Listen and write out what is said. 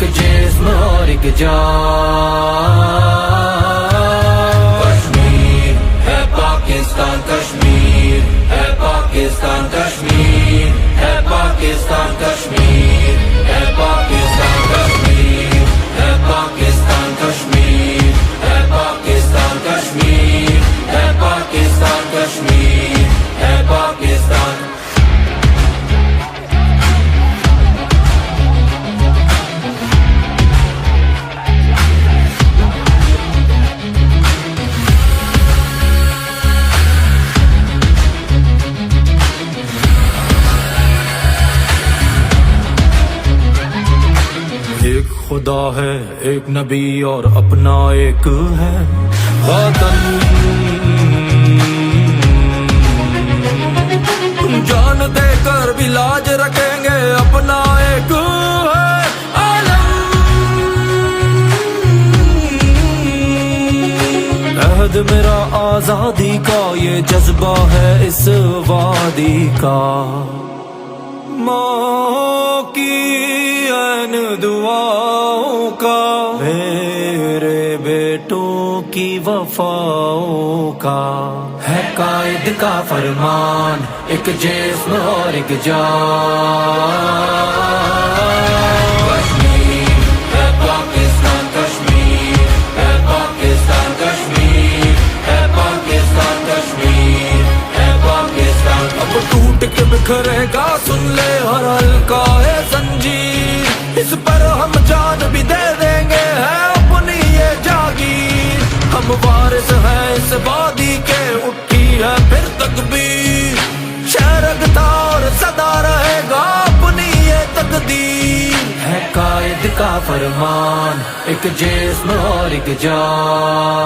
ایک جسم اور ایک جان. کشمیر ہے پاکستان، کشمیر ہے پاکستان، کشمیر ہے پاکستان، کشمیر ہے پاکستان، کشمیر ہے پاکستان، کشمیر ہے پاکستان، کشمیر ہے پاکستان، کشمیر ہے پاکستان. ایک خدا ہے، ایک نبی اور اپنا ایک ہے وطن. جان دے کر بھی لاج رکھیں گے، اپنا ایک ہے عالم. عہد میرا آزادی کا، یہ جذبہ ہے اس وادی کا. ماں کی این دعاؤں کا، میرے بیٹوں کی وفاؤں کا ہے قائد کا فرمان. ایک جسم اور ایک جان. کشمیر ہے پاکستان، کشمیر ہے پاکستان، کشمیر ہے پاکستان، کشمیر ہے پاکستان. اب ٹوٹ کے بکھرے گا، سن لے ہر حلقہ ہے زنجیر. اس پر ہم جان بھی دے دیں گے، ہے اپنی یہ جاگیر. ہم وارث ہیں اس وادی کے، اٹھی ہے پھر تکبیر. شہرگ تھا اور صدا رہے گا اپنی یہ تقدیر. ہے قائد کا فرمان، ایک جسم اور ایک جان.